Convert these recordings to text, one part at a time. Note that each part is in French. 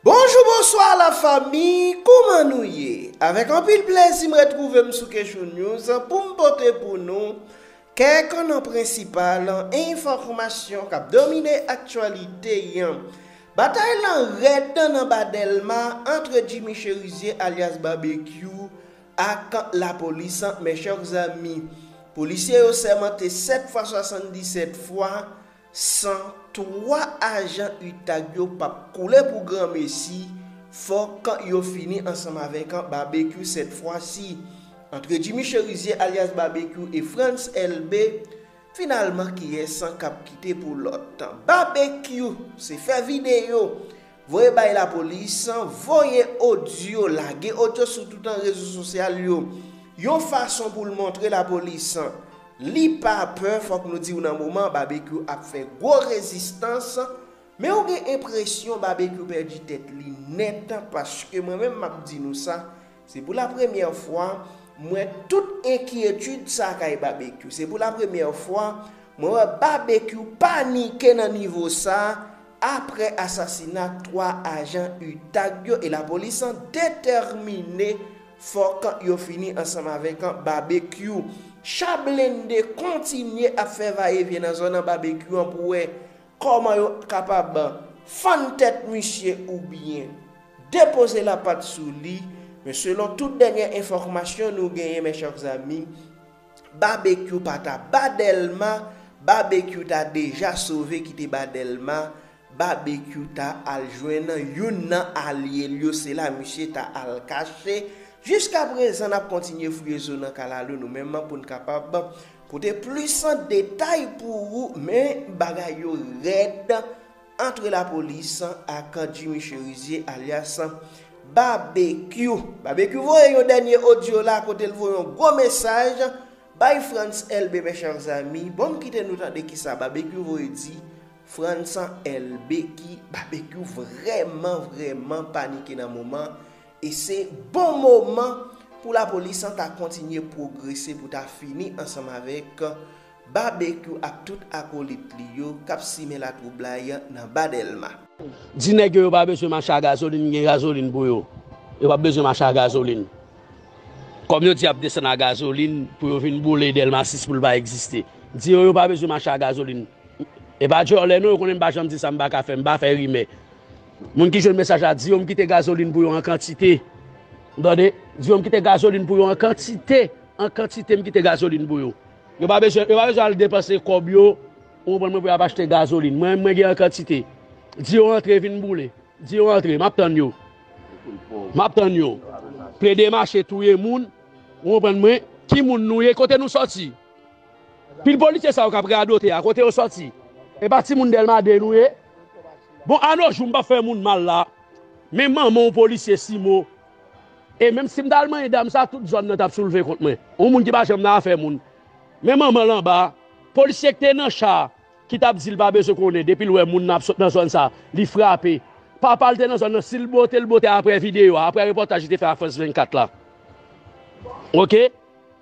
Bonjour, bonsoir la famille, comment nous y est? Avec un pile plaisir, me retrouver sur Kesho News pour me porter pour nous quelques principales informations qui ont dominé l'actualité. Bataille en red dans Badelma entre Jimmy Cherizier alias Barbecue et la police, mes chers amis. Policiers ont sermenté 7 fois 77 fois 103 agents UTAG pas couler pour grand messi. Faut quand ils fini ensemble avec un Barbecue cette fois-ci. Entre Jimmy Cherizier alias Barbecue et France LB, finalement qui est sans cap quitté pour l'autre. Barbecue, c'est fait vidéo. Voyez la police, voyez audio, laguer audio sur tout un réseau social. Yon façon pour le montrer la police. Li pas peur, faut que nous disions dans un moment, Barbecue a fait gros résistance. Mais on a l'impression Barbecue perdu tête li net parce que moi-même m'a dit nous ça. C'est pour la première fois, moi toute inquiétude ça kay Barbecue. C'est pour la première fois, moi Barbecue paniqué dans niveau ça après assassinat 3 agents UTAG et la police déterminée faut quand yo fini ensemble avec un Barbecue. Chablende continue à faire va-et-vient dans zone Barbecue pour comment yo capable fan tête monsieur ou bien déposer la patte sous lit. Mais selon toute dernière information nous gagnons mes chers amis, Barbecue pata Badelma, Barbecue t'a déjà sauvé qui était Badelma, Barbecue t'a al joindre yon allié lieu c'est là monsieur t'a al caché. Jusqu'à présent, on a continué à fouiller zone Kalalo nous-mêmes pour être capable pour des plus en détail pour vous, mais bagay yo red entre la police et Jimmy Cherizier alias Barbecue. Barbecue, voyez un dernier audio là, côté voyez un gros message. By France LB, mes chers amis. Bon, quittez nous de qui ça. Barbecue, voyez dit France LB qui Barbecue vraiment paniqué dans le moment. Et c'est bon moment pour la police à continuer à progresser pour finir ensemble avec Barbecue et tout acolyte liyo k'ap simé la troublai dans Badelma. Di nèg yo pas besoin marcher à gasoline, gen gasoline pour yo. Yo pas besoin marcher à gasoline. Comme yo di ap descendre à gasoline pour yo vinn bouler Delma 6 pour pas exister. Di yo pas besoin marcher à gasoline. Et pas jolé nous connait pas jamais dit ça m'pa ka faire, m'pa faire rimer. Moun ki joue message à dire, on quitte gasoline pour en quantité. Donnez, dis on quitte gasoline pour en quantité, me quitte gasoline pour yo. Yo pas besoin de dépenser comme yo, on prend pour acheter gasoline. Moi j'ai en quantité. Dis on entre vinn bouler. Dis on entre, m'attend yo. Plaider marché touyer moun, on prend moi qui moun nouye côté nous sorti. Puis le policier ça ka pradoter à côté au sorti. Et parti moun Delma dénoué. Bon, alors, je ne vais pas faire mon mal là. Mais maman, policier, 6 mots. Et même si je suis dame, ça, toute zone n'a pas soulevé contre moi. On ne peut pas faire mon. Mais maman là bas, policier qui est dans le char, qui t'a dit qu'il pas besoin qu'on ait, depuis le moun n'a dans zone ça, il frappe. Papa était dans zone, s'il botte après vidéo, après reportage, il fait à France 24 là. OK?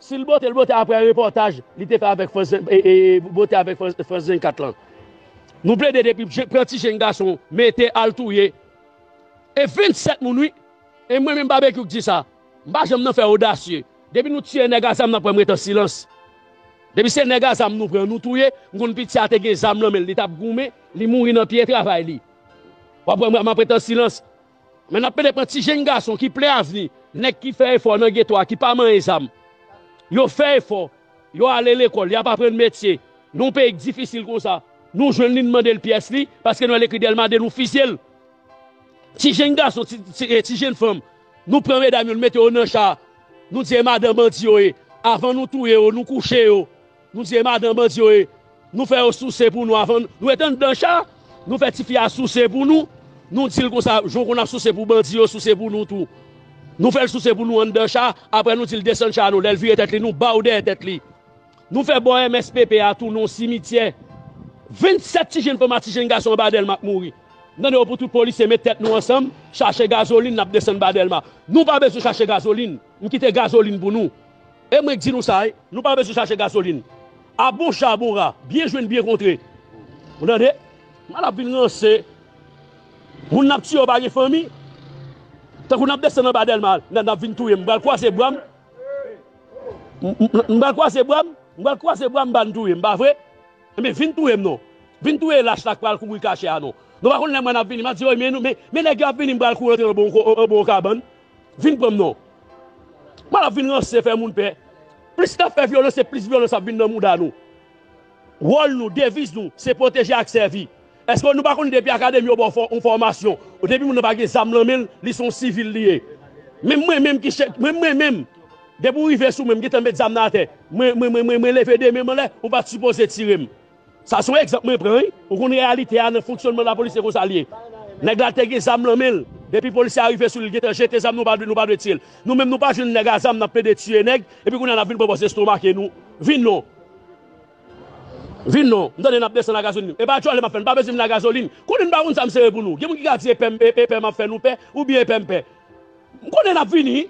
S'il botte après reportage, il fait avec France avec France 24 là. Nous plaidons depuis petit jeune garçon, mettez al touyer. Et 27 minuit, et moi-même Barbecue dit ça. Je ne vais pas faire audacieux. Depuis nous tuer les gars, nous prenons en silence. Depuis ces gars, nous prenons nous touyer, nous avons petit à des zam là, mais l'état goumé, il mourit dans pied travail. Je prends en silence. Mais nous avons des petits jeunes garçons qui plaît à venir, qui fait effort dans le ghetto, qui pas manger les âmes. Ils fait effort, ils allé à l'école, ils n'ont pas pris de métier. Nous pays difficile comme ça. Nous je ne demander le pièce li parce que nous l'écrit Delma de nous officiel. Si jeune garçon, si jeune femme, nous prenons mesdames, nous mettons dans chat. Nous disons madame Bandio avant nous touyer, nous coucher nous disons madame Bandio nous faisons souci pour nous avant nous étant dans chat, nous faisons tifi à souci pour nous. Nous disons comme ça, jour qu'on a souci pour Bandio, souci pour nous tout. Nous faisons souci pour nous en dans chat, après nous disons descend chat nous, l'elvire tête li, nous bas ou derrière tête li. Nous faisons bon MSPP à tout nos cimetière. 27 petits jeunes femmes, petits jeunes garçons Badelma mourir. Nous pour tout police mettre tête nous ensemble, chercher gasoline, n'a descendre Badelma. Nous pas besoin de chercher gasoline, nous quitter gasoline pour nous. Et moi dis nous ça, nous pas besoin de chercher gasoline. À bon chat bon rat, bien joué, bien contré. Vous entendez? Mal a bien lancé On n'a tué au bagage famille. Tant qu'on a descendu dans Badelma, on a vu tout. On va quoi c'est bram. On va quoi c'est bram. On va quoi c'est bram ban tout. Pas vrai. Mais vin tout non. Vin tout lâche la quoi pour cacher à non. Nous va connait moi n'a vinn m'a dit mais les gars vinn m'bral courir dans bon cabane. Vinn prom non. Moi la vinn c'est faire moun paix. Plus ta fait violence, plus violence a vinn dans monde à nous. Rôle nous, devise nous, c'est protéger et servir. Est-ce que nous pas connait depuis académie en formation, au début nous pas des armes là, ils sont civils liés. Même moi même qui même depuis arriver sous même qui te mettre armes dans terre. Moi lever des mains là, on va supposer tirer. Ça sont exemple moi prend, on connait réalité à le fonctionnement de la police comme ça lié. Nèg la te des armes là depuis police arrivé sur le ghetto jeter des armes nous pas de tirer. Nous même nous pas jeune nèg armes n'a pas de tuer nèg et puis on a vinn proposer stomac nous. Vinn non. Vin non, nous donnons la gasoline. Et pas tu m'a fait pas besoin de la gasoline. Connait pas on ça me sert pour nous. Qui qui a dit pempe m'a fait nous paix ou bien pempe. Connait n'a fini.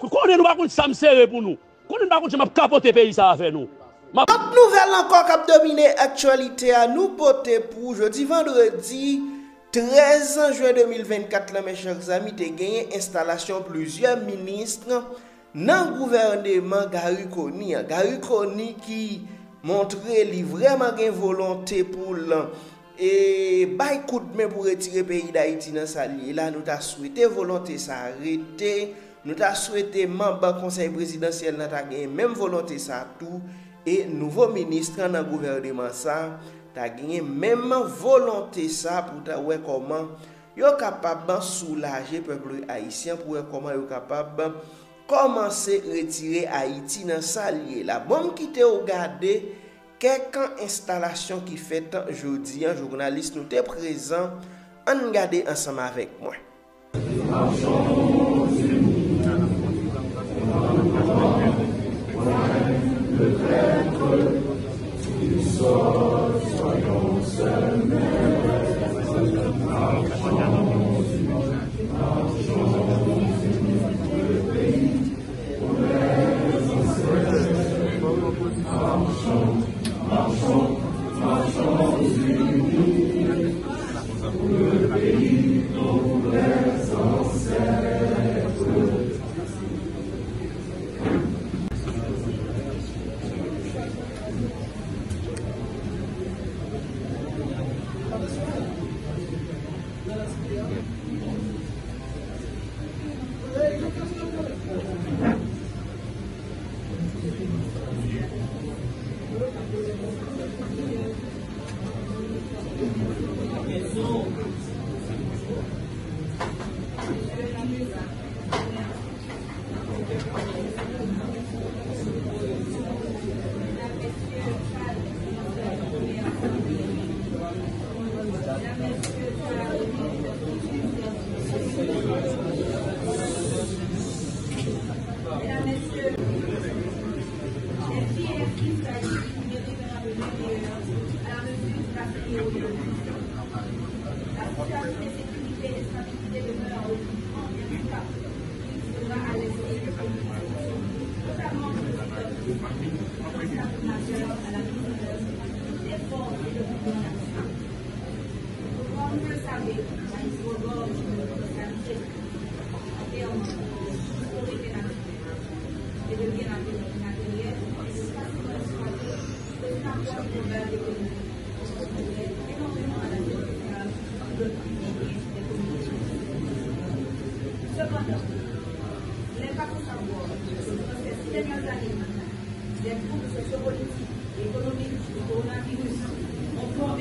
Connait nous pas ça me sert pour nous. Connait pas on m'a capoter pays ça avec nous. Autre nouvelle encore qui a dominé l'actualité à nous porter pour jeudi vendredi 13 juin 2024 là mes chers amis tu gagné installation plusieurs ministres dans le gouvernement Gary Coney qui montrer li vraiment gen volonté pour et bay coup de main pour retirer pays d'Haïti dans sa lié là nous t'a souhaité volonté ça arrêter nous t'a souhaité membre conseil présidentiel n'a t'a gagné même volonté ça tout et nouveau ministre dans le gouvernement ça t'a gagné même volonté ça pour ta ouais comment yo capable soulager peuple haïtien pour comment yo capable commencer retirer Haïti dans sa lié la bombe qui te regarder quelques installations qui fait aujourd'hui un journaliste nous était présent on regarder ensemble avec moi.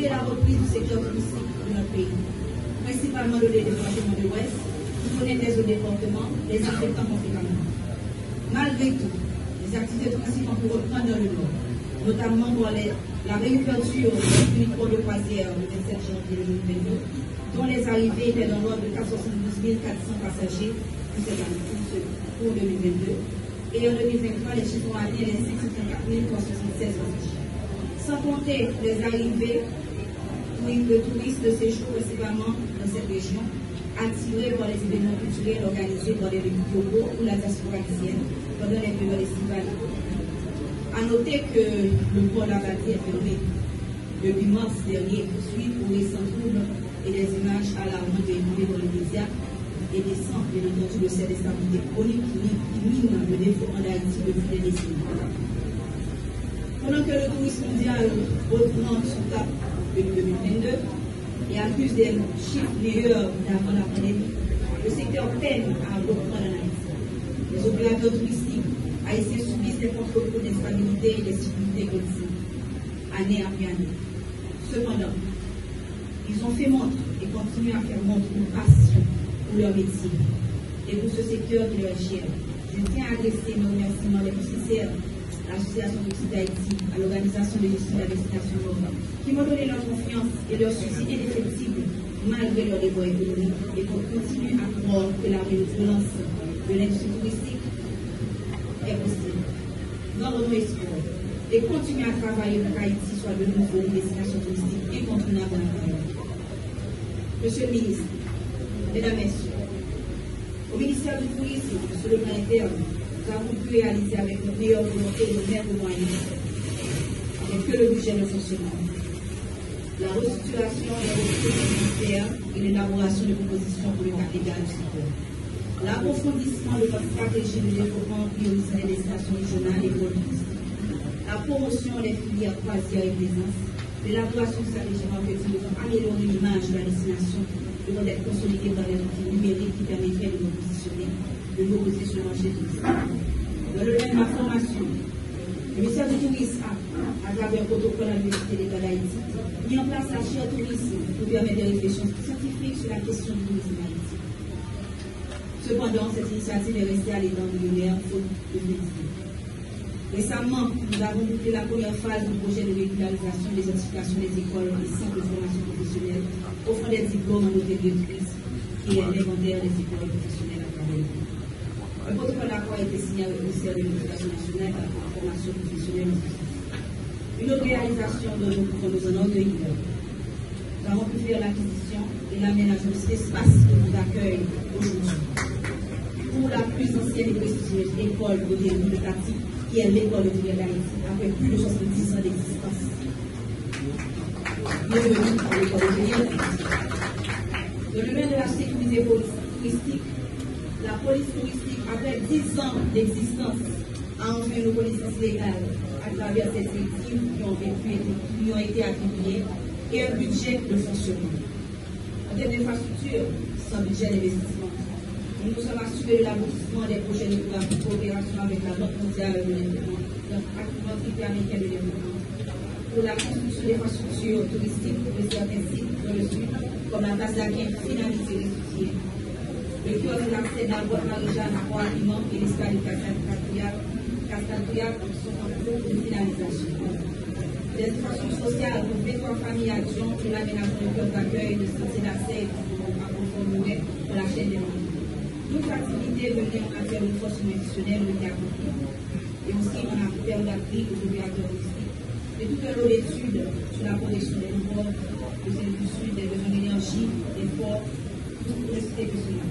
La reprise du secteur touristique de notre pays, principalement le département de l'Ouest, qui connaît des zones départements, les affectants conséquemment. Malgré tout, les activités touristiques ont pu reprendre dans le Nord, notamment pour la réouverture du port de croisière le 27 janvier 2022, dont les arrivées étaient dans l'ordre de 472 400 passagers pour 2022, et en 2023, les chiffres ont atteint les 554 376 passagers. Sans compter les arrivées de touristes de séjour, principalement dans cette région, attirés par les événements culturels organisés par les locaux ou la diaspora haïtienne pendant les périodes estivales. A noter que le port d'Abadie est fermé depuis mars dernier suite aux récents troubles et des images alarmantes véhiculées dans les médias et des centres, bien entendu, de cette instabilité chronique qui mine le développement d'Haïti depuis des décennies. Pendant que le tourisme mondial reprend son cap depuis 2022 et accuse des chiffres meilleurs d'avant la pandémie, le secteur peine à reprendre en Haïti. Les opérateurs touristiques haïtiens subissent des contre-coups d'instabilité et des difficultés politiques, année après année. Cependant, ils ont fait montre et continuent à faire montre de passion pour leur métier et pour ce secteur qui leur est cher. Je tiens à adresser mes remerciements les plus sincères à l'Association Touristique d'Haïti, à l'Organisation de gestion de la destination locale, qui m'ont donné leur confiance et leur succès indéfectible malgré leur débours économique et pour continuer à croire que la relance de l'industrie touristique est possible. Dans notre espoir et continuer à travailler pour qu'Haïti soit de nouveau une destination touristique incontournable dans la vie. Monsieur le ministre, Mesdames, Messieurs, au ministère du Tourisme, sur le plan interne, nous avons pu réaliser avec notre meilleure volonté et nos meilleurs moyens, avec que le budget de fonctionnement, la restructuration des ressources financières et l'élaboration de propositions pour le cas légal du secteur, l'approfondissement de notre stratégie de développement priorisant les destinations régionales et touristique, la promotion des filières croisières et plaisance, l'élaboration de stratégies marketing pour améliorer l'image de la destination devant être consolidée dans les outils numériques qui permettraient de nous positionner sur le marché touristique. Dans le domaine de la formation, le ministère du Tourisme a, à travers un protocole à l'Université d'État d'Haïti, mis en place la chaire tourisme pour permettre des réflexions scientifiques sur la question du tourisme en Haïti. Cependant, cette initiative est restée à l'état millionnaire faute de financement. Récemment, nous avons bouclé la première phase du projet de régularisation des certifications des écoles et centres de formation professionnelle offrant des diplômes en hôtellerie de tourisme, qui est l'inventaire des écoles professionnelles à travers le pays. Un protocole d'accord a été signé avec le ministère de l'Éducation nationale à la formation professionnelle en ce sens. Une autre réalisation dont nous pouvons nous enorgueillir. Nous avons pu faire l'acquisition et l'aménagement de cet espace qui nous accueille aujourd'hui pour la plus ancienne et prestigieuse école d'hôtellerie de Tati, qui est l'école hôtelière d'Haïti, après plus de 70 ans d'existence. Bienvenue à l'école hôtelière d'Haïti. Dans le domaine de la sécurité touristique, la police touristique, après 10 ans d'existence, a enfin une reconnaissance légale à travers ces directives qui ont été attribuées et un budget de fonctionnement. En termes d'infrastructure, sans budget d'investissement, nous nous sommes assurés de l'aboutissement des projets de coopération avec la Banque mondiale de développement, l'Autorité américaine de développement, pour la construction d'infrastructures touristiques de certains sites dans le sud, comme la place d'Aquin finalisée les soutiens, le kiosque d'accès d'Albert Marie-Jeanne à Port-Aliment et l'escalier Cascadouillard sont en cours de finalisation. Des infrastructures sociales pour 23 familles adjointes et l'aménagement de kiosques d'accueil de santé d'accès à Confort-Mouret pour la chaîne des Mondes. Toute activité menée en matière de force institutionnelle ont été accomplies. Et aussi, on a fait d'appui aux opérateurs touristiques. Et tout un lot d'études sur la protection des morts, des îles du Sud, des besoins d'énergie, des forts, pour ne citer que cela.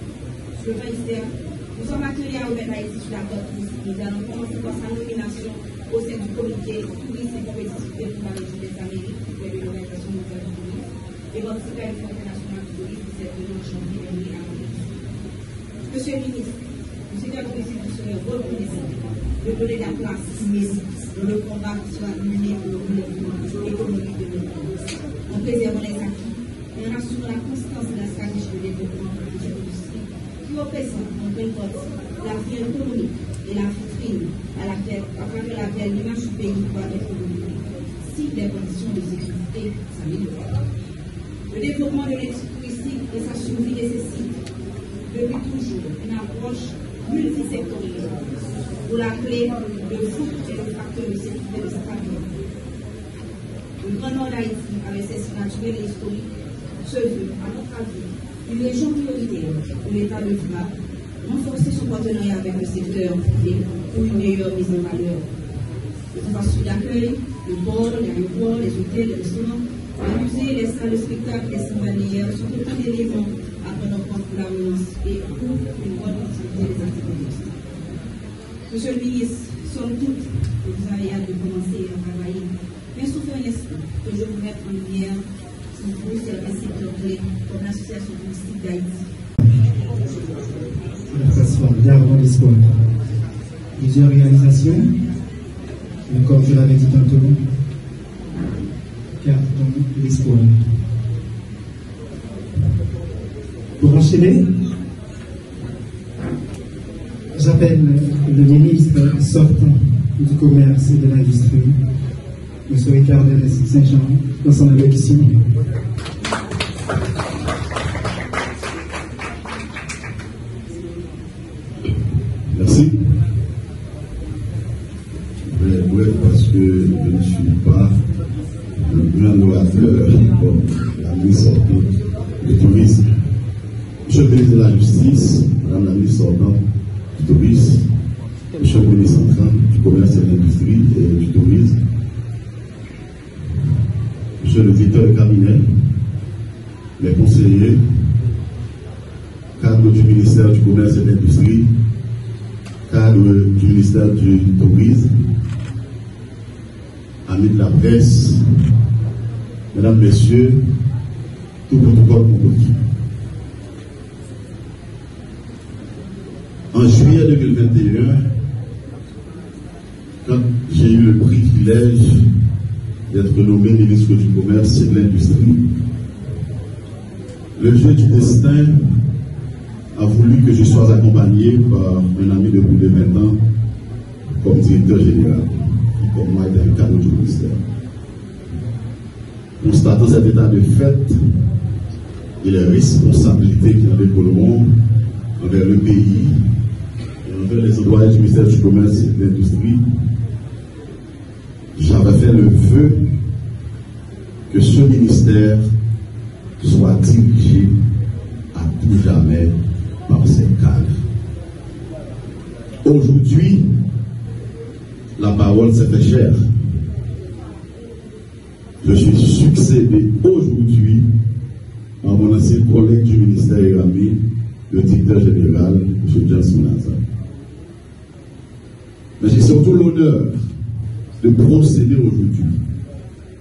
Sur le plan externe, nous sommes attelés à remettre Haïti sur la carte touristique. Nous allons commencer par sa nomination au sein du comité tourisme et compétitivité pour la région des Amériques, qui fait de l'Organisation mondiale du tourisme, et participer à l'Union internationale du tourisme qui s'est tenue en janvier dernier à Paris. Monsieur le ministre, le secteur touristique serait reconnaissant de donner la place qui mérite dans le combat qui soit mené pour le développement économique de notre pays, en préservant les acquis et en assurant la constance de la stratégie de développement du projet touristique qui représente en grande partie la vie économique et la vitrine à travers laquelle l'image du pays doit être renouvelée si les conditions de sécurité s'améliorent. Le développement de l'industrie touristique et sa survie nécessitent depuis toujours une approche multisectorielle pour la clé de voûte et le facteur de sécurité de stabilité. Le Grand Nord d'Haïti, avec ses sites naturels et historiques, se veut, à notre avis, une région prioritaire où l'État devra renforcer son partenariat avec le secteur privé pour une meilleure mise en valeur. Les infrastructures d'accueil, le port, les aéroports, les hôtels, les restaurants, les musées, les salles de spectacle, les sites balnéaires sont autant d'éléments à prendre en compte pour la relance et pour une bonne activité des activités. Monsieur le ministre, somme toute, vous avez hâte de commencer à travailler. Mais sauf un instant que je vous mette en lumière pour certains secteurs clés comme l'association touristique d'Haïti. La plateforme Gardons l'espoir. Plusieurs réalisations, mais comme je l'avais dit tantôt, Gardons l'espoir. Pour enchaîner, j'appelle le ministre sortant du Commerce et de l'Industrie, M. Ricard Saint-Jean, dans son allocution. Merci. Oui, parce que je ne suis pas un grand orateur comme la ministre sortante du tourisme. Monsieur le ministre de la Justice, Madame la ministre sortante du tourisme, Monsieur le ministre central du Commerce et de l'Industrie et du tourisme, Monsieur le directeur de cabinet, les conseillers, cadre du ministère du Commerce et de l'Industrie, cadre du ministère du Tourisme, amis de la presse, mesdames, messieurs, tout protocole convoqué. En juillet 2021, quand j'ai eu le privilège d'être nommé ministre du Commerce et de l'Industrie, le jeu du destin a voulu que je sois accompagné par un ami de plus de 20 ans comme directeur général, qui pour moi était un cadeau du ministère. Constatant cet état de fait et les responsabilités qui en découleront envers le pays et envers les employés du ministère du Commerce et de l'Industrie, j'avais fait le vœu que ce ministère soit dirigé à tout jamais par ses cadres. Aujourd'hui, la parole s'est fait chère. Je suis succédé aujourd'hui à mon ancien collègue du ministère et ami, le directeur général, M. James Mounaza. Mais j'ai surtout l'honneur de procéder aujourd'hui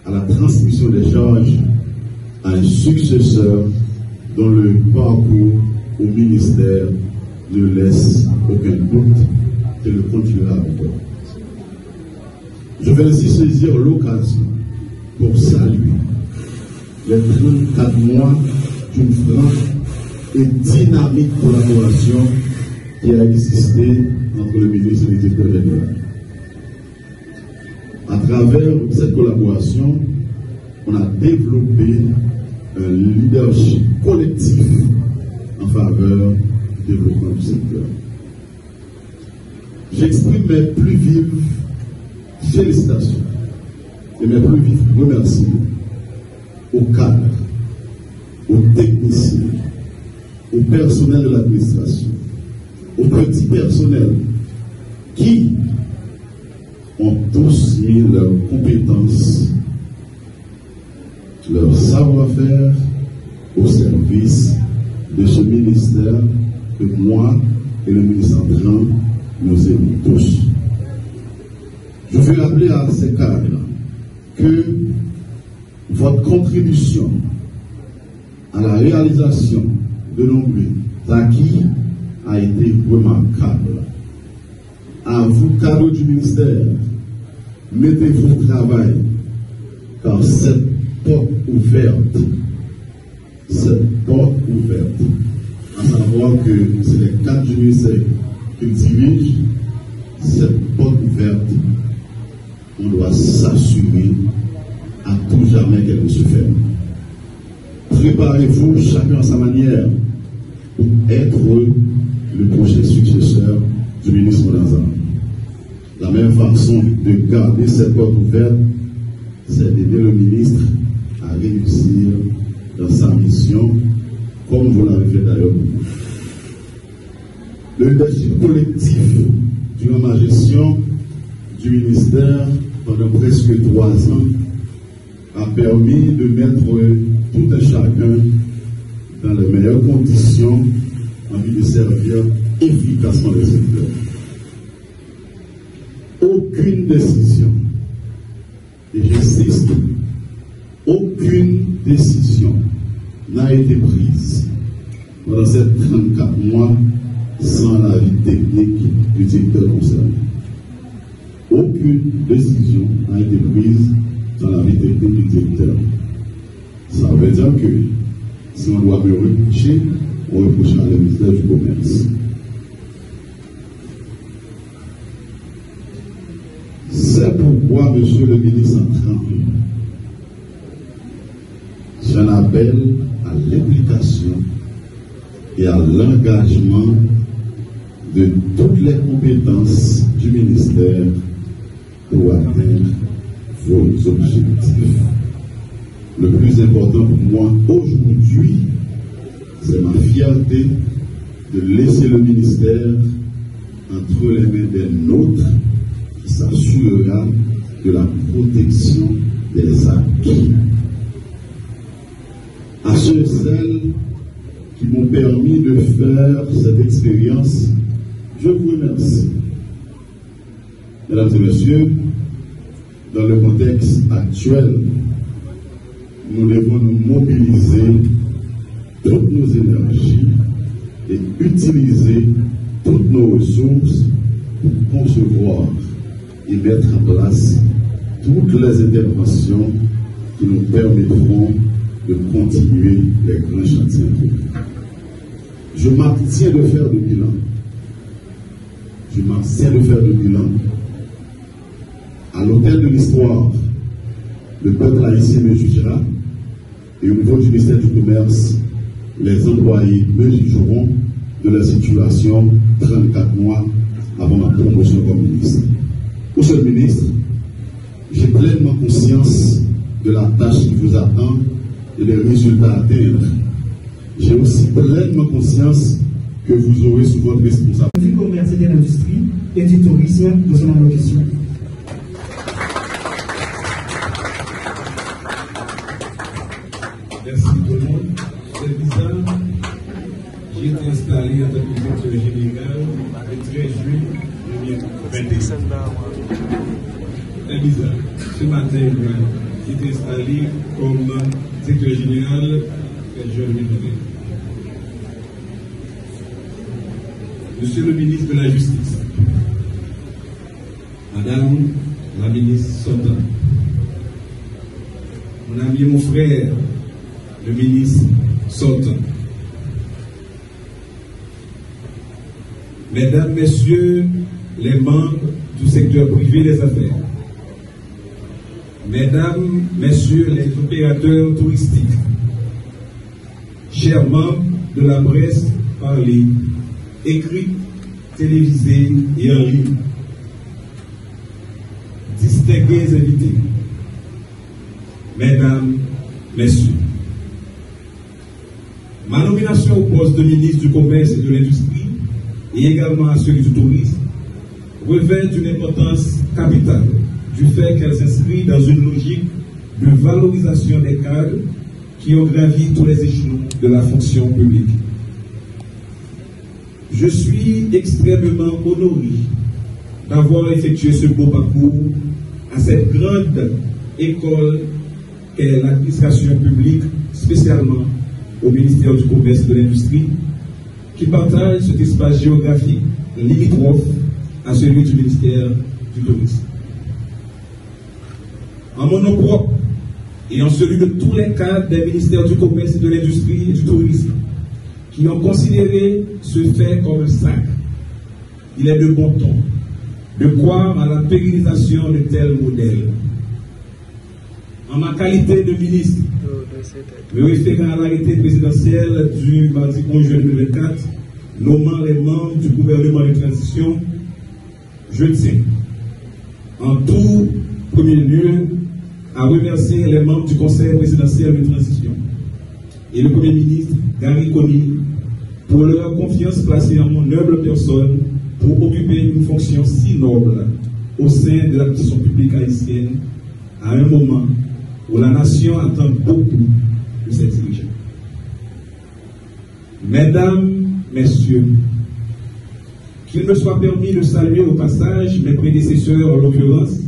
à la transmission des charges à un successeur dont le parcours au ministère ne laisse aucun doute et le continuera encore. Je vais ainsi saisir l'occasion pour saluer les 34 mois d'une franche et dynamique collaboration qui a existé entre le ministre et le directeur général. À travers cette collaboration, on a développé un leadership collectif en faveur du développement du secteur. J'exprime mes plus vives félicitations et mes plus vifs remerciements aux cadres, aux techniciens, au personnel de l'administration, aux petits personnels qui ont tous mis leurs compétences, leur savoir-faire au service de ce ministère que moi et le ministre Andran nous aimons tous. Je veux rappeler à ces cadres que votre contribution à la réalisation de nombreux acquis a été remarquable. À vous, cadres du ministère, mettez-vous au travail, car cette porte ouverte, à savoir que c'est les cadres du ministère qui dirigent, cette porte ouverte, on doit s'assurer à tout jamais qu'elle ne se ferme. Préparez-vous chacun à sa manière pour être le prochain successeur du ministre Mounaza. La meilleure façon de garder cette porte ouverte, c'est d'aider le ministre à réussir dans sa mission, comme vous l'avez fait d'ailleurs. Le leadership collectif durant ma gestion du ministère pendant presque 3 ans a permis de mettre tout un chacun dans les meilleures conditions en vue de servir efficacement le secteur. Aucune décision, et j'insiste, aucune décision n'a été prise pendant ces 34 mois sans l'avis technique du directeur concerné. Aucune décision n'a été prise sans l'avis technique du directeur. Ça veut dire que si on doit me reprocher, on reprochera le ministère du Commerce. C'est pourquoi, monsieur le ministre entrant, j'en appelle à l'implication et à l'engagement de toutes les compétences du ministère pour atteindre vos objectifs. Le plus important pour moi aujourd'hui, c'est ma fierté de laisser le ministère entre les mains des nôtres qui s'assurera de la protection des acquis. À ceux et celles qui m'ont permis de faire cette expérience, je vous remercie. Mesdames et messieurs, dans le contexte actuel, nous devons nous mobiliser toutes nos énergies et utiliser toutes nos ressources pour concevoir et mettre en place toutes les interventions qui nous permettront de continuer les grands chantiers. Je m'abstiens de faire le bilan. Je m'abstiens de faire le bilan. À l'hôtel de l'histoire, le peuple haïtien me jugera, et au niveau du ministère du Commerce, les employés me jugeront de la situation 34 mois avant ma promotion comme ministre. Monsieur le ministre, j'ai pleinement conscience de la tâche qui vous attend et des résultats à atteindre. J'ai aussi pleinement conscience que vous aurez sous votre responsabilité du commerce et de l'industrie et du tourisme dans son allocution. Merci tout le monde. C'est bizarre. J'ai été installé en tant que directeur général le 13 juillet 2021. C'est bizarre. Ce matin, j'ai été installé comme directeur général le juin 2021. Monsieur le ministre de la Justice, Madame la ministre sortante, mon ami et mon frère, le ministre sortant, Mesdames, Messieurs les membres du secteur privé des affaires, Mesdames, Messieurs les opérateurs touristiques, chers membres de la presse parlée, écrite, télévisée et en ligne, distingués invités, Mesdames, Messieurs, ma nomination au poste de ministre du Commerce et de l'Industrie et également à celui du Tourisme revêt d'une importance capitale du fait qu'elle s'inscrit dans une logique de valorisation des cadres qui ont gravi tous les échelons de la fonction publique. Je suis extrêmement honoré d'avoir effectué ce beau parcours à cette grande école qu'est l'administration publique, spécialement au ministère du Commerce et de l'Industrie, qui partage cet espace géographique limitrophe à celui du ministère du Tourisme. En mon nom propre et en celui de tous les cadres des ministères du Commerce et de l'Industrie et du Tourisme, qui ont considéré ce fait comme un sacre, il est de bon ton de croire à la pérennisation de tels modèles. En ma qualité de ministre, me référant à l'arrêté présidentiel du mardi 11 juin 2024, nommant les membres du gouvernement de transition, je tiens, en tout premier lieu, à remercier les membres du Conseil présidentiel de transition et le Premier ministre Gary Conille pour leur confiance placée en mon humble personne pour occuper une fonction si noble au sein de l'administration publique haïtienne à un moment où la nation attend beaucoup de ses dirigeants. Mesdames, Messieurs, qu'il me soit permis de saluer au passage mes prédécesseurs, en l'occurrence,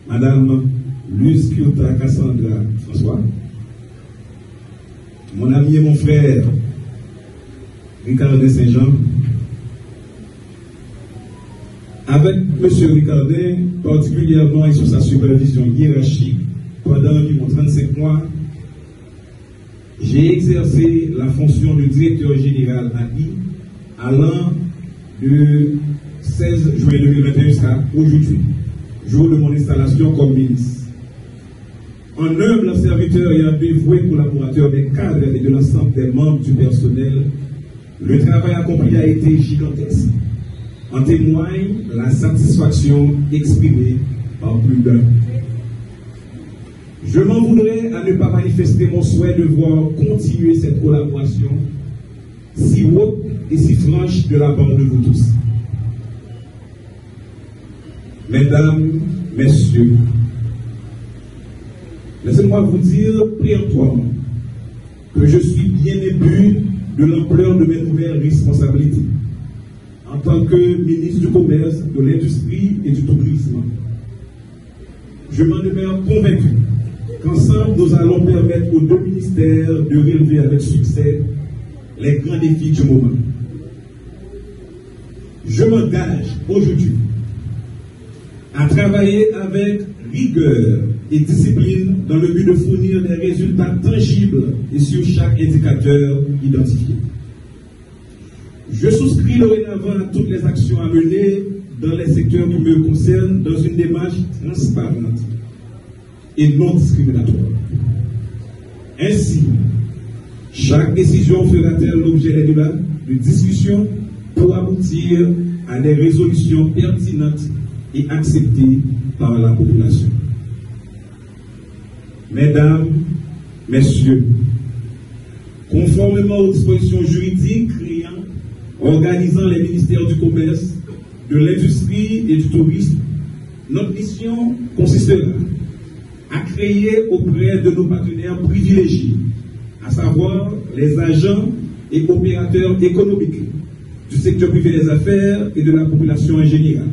Madame Luz Kyota Cassandra François, mon ami et mon frère, Ricardin Saint-Jean, avec M. Ricardin, particulièrement et sous sa supervision hiérarchique, pendant environ 35 mois, j'ai exercé la fonction de directeur général AI allant de 16 juin 2021 jusqu'à aujourd'hui, jour de mon installation comme ministre. En humble serviteur et un dévoué collaborateur des cadres et de l'ensemble des membres du personnel, le travail accompli a été gigantesque. En témoigne la satisfaction exprimée par plus d'un. Je m'en voudrais à ne pas manifester mon souhait de voir continuer cette collaboration si haute et si franche de la part de vous tous. Mesdames, messieurs, laissez-moi vous dire péremptoirement que je suis bien imbu de l'ampleur de mes nouvelles responsabilités en tant que ministre du Commerce, de l'Industrie et du Tourisme. Je m'en demeure convaincu qu'ensemble nous allons permettre aux deux ministères de relever avec succès les grands défis du moment. Je m'engage aujourd'hui à travailler avec rigueur et discipline dans le but de fournir des résultats tangibles et sur chaque indicateur identifié. Je souscris dorénavant à toutes les actions à mener dans les secteurs qui me concernent dans une démarche transparente et non discriminatoire. Ainsi, chaque décision fera-t-elle l'objet des débats, de discussions pour aboutir à des résolutions pertinentes et acceptées par la population. Mesdames, messieurs, conformément aux dispositions juridiques créant, organisant les ministères du Commerce, de l'Industrie et du Tourisme, notre mission consistera à créer auprès de nos partenaires privilégiés, à savoir les agents et opérateurs économiques du secteur privé des affaires et de la population en général,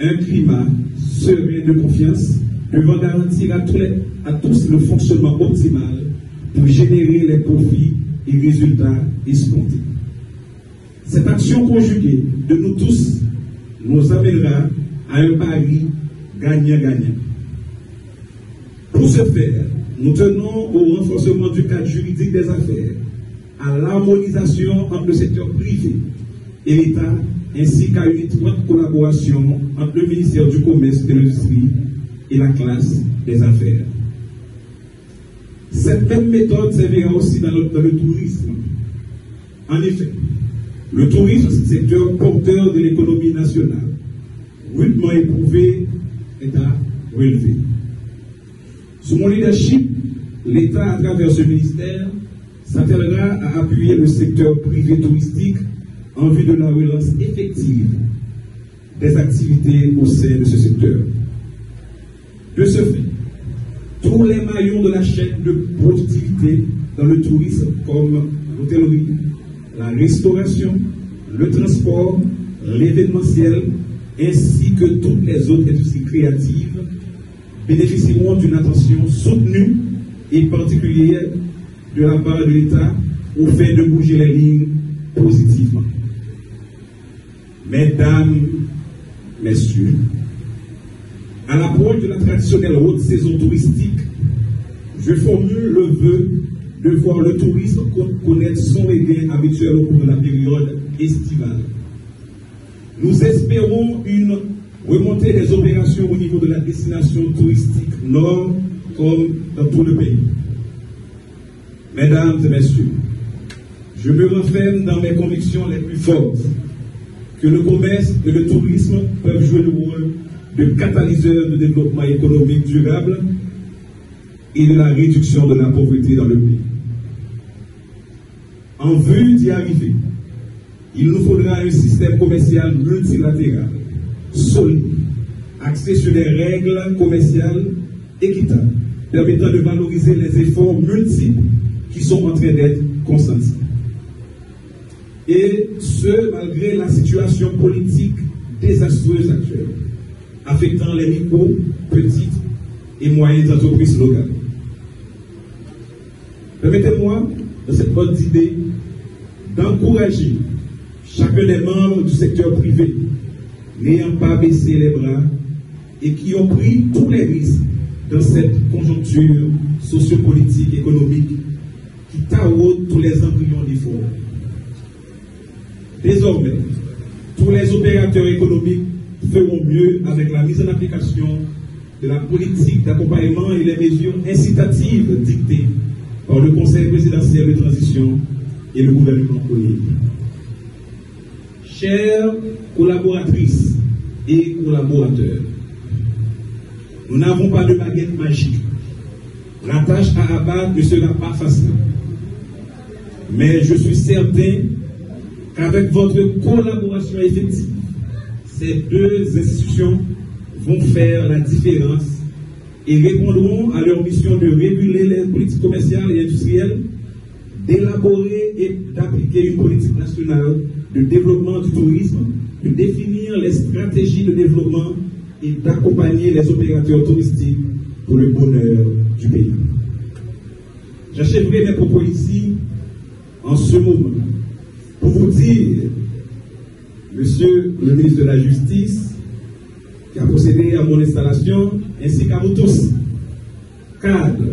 un climat serein de confiance devant garantir à tous le fonctionnement optimal pour générer les profits et résultats escomptés. Cette action conjuguée de nous tous nous amènera à un pari gagnant-gagnant. Pour ce faire, nous tenons au renforcement du cadre juridique des affaires, à l'harmonisation entre le secteur privé et l'État, ainsi qu'à une étroite collaboration entre le ministère du Commerce et de l'Industrie et la classe des affaires. Cette même méthode servira aussi dans le tourisme. En effet, le tourisme, secteur porteur de l'économie nationale, rudement éprouvé, est à relever. Sous mon leadership, l'État, à travers ce ministère, s'attellera à appuyer le secteur privé touristique en vue de la relance effective des activités au sein de ce secteur. De ce fait, tous les maillons de la chaîne de productivité dans le tourisme, comme l'hôtellerie, la restauration, le transport, l'événementiel, ainsi que toutes les autres industries créatives, bénéficieront d'une attention soutenue et particulière de la part de l'État au fait de bouger les lignes positivement. Mesdames, messieurs, à l'approche de la traditionnelle haute saison touristique, je formule le vœu de voir le tourisme connaître son regain habituel au cours de la période estivale. Nous espérons une remontée des opérations au niveau de la destination touristique nord comme dans tout le pays. Mesdames et messieurs, je me renferme dans mes convictions les plus fortes que le commerce et le tourisme peuvent jouer le rôle de catalyseur de développement économique durable et de la réduction de la pauvreté dans le pays. En vue d'y arriver, il nous faudra un système commercial multilatéral, solide, axé sur des règles commerciales équitables, permettant de valoriser les efforts multiples qui sont en train d'être consentis. Et ce, malgré la situation politique désastreuse actuelle, affectant les micro, petites et moyennes entreprises locales. Permettez-moi, dans cette bonne idée, d'encourager chacun des membres du secteur privé n'ayant pas baissé les bras et qui ont pris tous les risques dans cette conjoncture sociopolitique, économique qui taraude tous les embryons d'efforts. Désormais, tous les opérateurs économiques feront mieux avec la mise en application de la politique d'accompagnement et les mesures incitatives dictées par le Conseil présidentiel de transition et le gouvernement politique. Chères collaboratrices et collaborateurs, nous n'avons pas de baguette magique. La tâche à abattre ne sera pas facile. Mais je suis certain qu'avec votre collaboration effective, ces deux institutions vont faire la différence et répondront à leur mission de réguler les politiques commerciales et industrielles, d'élaborer et d'appliquer une politique nationale de développement du tourisme, de définir les stratégies de développement et d'accompagner les opérateurs touristiques pour le bonheur du pays. J'achèverai mes propos ici en ce moment pour vous dire, Monsieur le ministre de la Justice, qui a procédé à mon installation, ainsi qu'à vous tous, cadres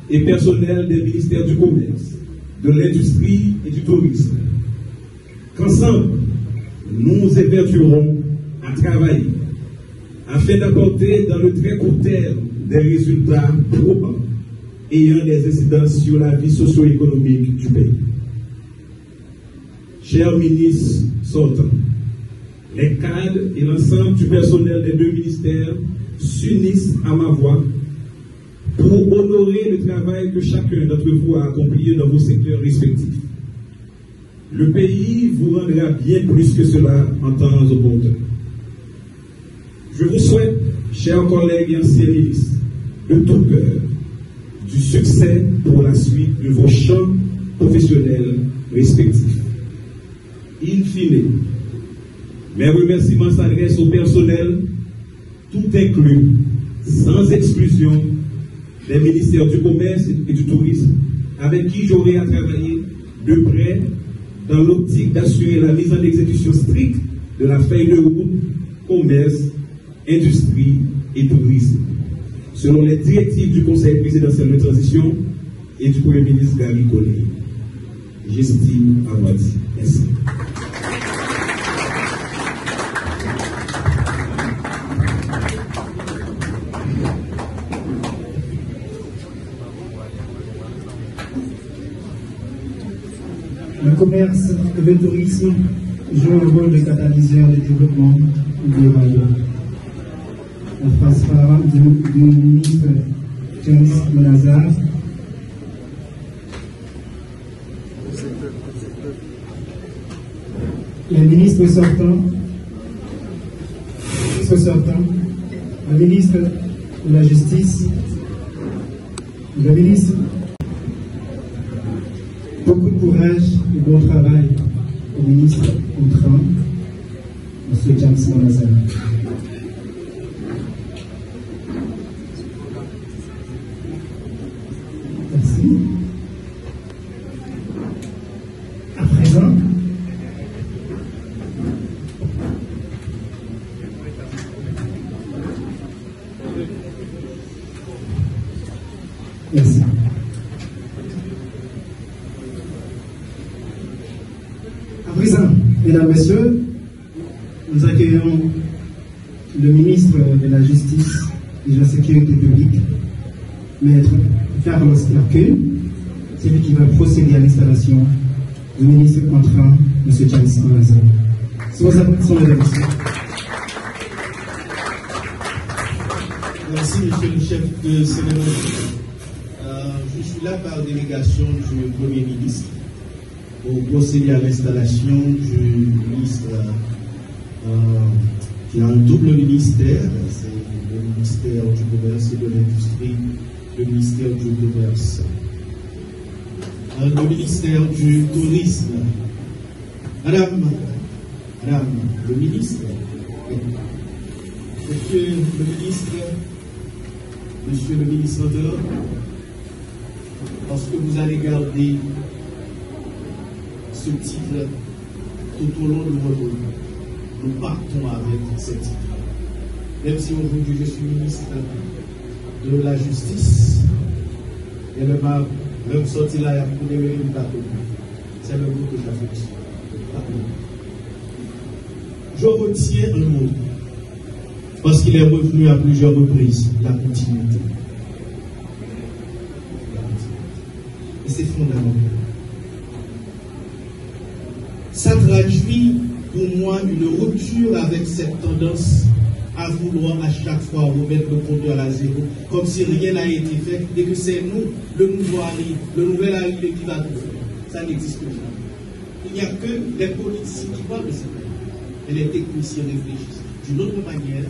et personnels des ministères du Commerce, de l'Industrie et du Tourisme, qu'ensemble, nous nous évertuerons à travailler afin d'apporter dans le très court terme des résultats probants ayant des incidences sur la vie socio-économique du pays. Chers ministres sortants, les cadres et l'ensemble du personnel des deux ministères s'unissent à ma voix pour honorer le travail que chacun d'entre vous a accompli dans vos secteurs respectifs. Le pays vous rendra bien plus que cela en temps opportun. Je vous souhaite, chers collègues et anciens ministres, de tout cœur, du succès pour la suite de vos champs professionnels respectifs. In fine, mes remerciements s'adressent au personnel, tout inclus, sans exclusion, des ministères du Commerce et du Tourisme, avec qui j'aurai à travailler de près dans l'optique d'assurer la mise en exécution stricte de la feuille de route commerce, industrie et tourisme, selon les directives du Conseil présidentiel de transition et du Premier ministre Gary Conille. J'estime à moi dit. Merci. Le commerce et le tourisme jouent le rôle de catalyseur de développement durable. La phrase phare du ministre James Monazar. Les ministres sortants, le ministre de la Justice, le ministre. Beaucoup de courage et bon travail au ministre entrant, M. James Monazar. Merci. À présent, merci. À présent, mesdames, messieurs, nous accueillons le ministre de la Justice et de la Sécurité publique, Maître Carlos Larqueux, c'est lui qui va procéder à l'installation du ministre entrant, M. James Monazar. Sous vos applaudissements, mesdames, messieurs. Merci, monsieur le chef de cérémonie. Je suis là par délégation du Premier ministre pour procéder à l'installation du ministre qui a un double ministère, c'est le ministère du Commerce et de l'Industrie, le ministère du Commerce, le ministère du Tourisme. Madame le ministre, Monsieur le ministre, parce que vous allez garder ce titre tout au long de votre vie. Nous partons avec ce titre. Même si aujourd'hui je suis ministre de la Justice, et même sorti là, pour les c'est le mot que j'affectionne. Je retiens un mot, parce qu'il est revenu à plusieurs reprises, la continuité. Et c'est fondamental. Ça traduit pour moi une rupture avec cette tendance à vouloir à chaque fois remettre le compteur à zéro, comme si rien n'a été fait et que c'est nous, le nouvel arrivé qui va tout faire. Ça n'existe pas. Il n'y a que les politiciens qui parlent de ça. Et les techniciens réfléchissent d'une autre manière,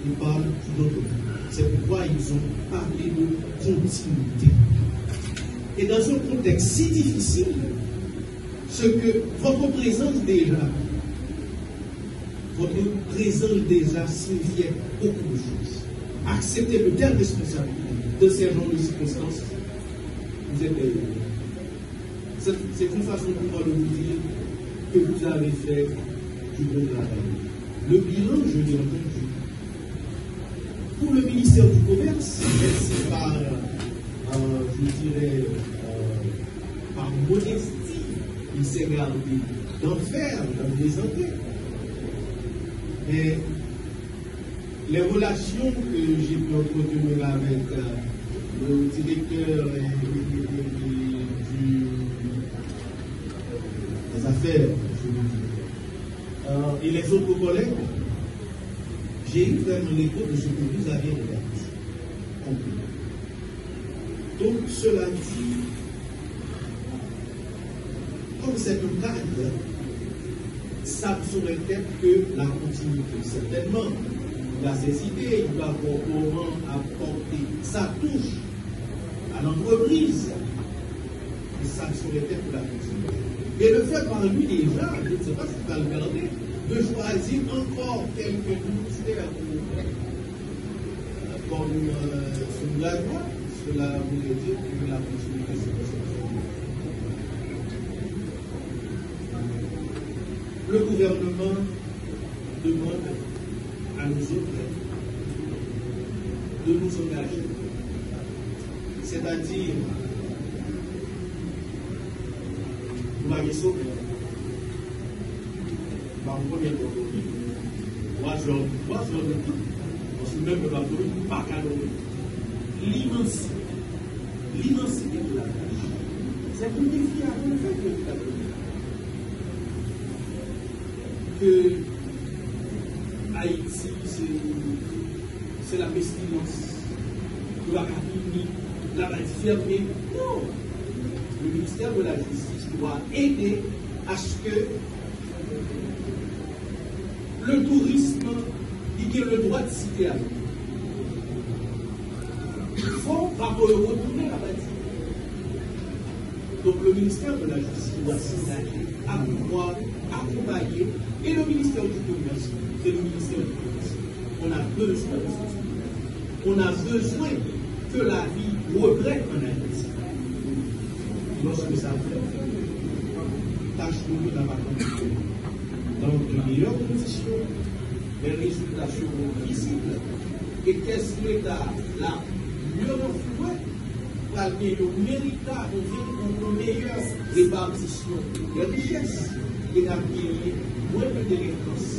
ils parlent d'une autre manière. C'est pourquoi ils ont parlé de continuité. Et dans un contexte si difficile, ce que votre présence déjà signifiait beaucoup de choses. Accepter de telles responsabilités de ces genres de circonstances, vous êtes des héros. C'est une façon pour moi de vous dire que vous avez fait du bon travail. Le bilan, je l'ai entendu. Pour le ministère du Commerce, c'est par, je dirais, par modestie, il s'est gardé d'en faire, d'en présenter. Mais les relations que j'ai pu entretenir avec le directeur des affaires, et les autres collègues, j'ai eu vraiment l'écho de ce que vous avez compris. Donc, cela dit, comme c'est un cadre, ça ne saurait être que la continuité. Certainement, il a ses idées, il va voir comment apporter sa touche à l'entreprise. Mais ça ne saurait être que la continuité. Et le fait par lui déjà, je ne sais pas si tu vas le garder, de choisir encore quelques ministères comme sous la loi, cela voulait dire que la continuité c'est le gouvernement demande à nous autres de nous engager. C'est-à-dire, vous m'avez sauvé. Par combien de temps? 3 heures de temps. Parce que même le bateau, pas qu'à l'immensité de la tâche. C'est un défi à relever que vous avez. Que Haïti, c'est la pestilence, que la Capini, la fermée. Non! Le ministère de la Justice doit aider à ce que le tourisme, il y ait le droit de citer à nous. Il faut pas retourner à Haïti. Donc le ministère de la Justice doit s'engager à pouvoir accompagner. Et le ministère du Commerce, c'est le ministère du Commerce. On a besoin de ça. On a besoin que la vie reprenne en Haïti. Lorsque ça fait, tâche-nous d'avoir dans de meilleures conditions, les résultats seront visibles. Et qu'est-ce que l'État là mieux influent, va gagner le méritage, une meilleure répartition des richesses et gagner moins de délinquance.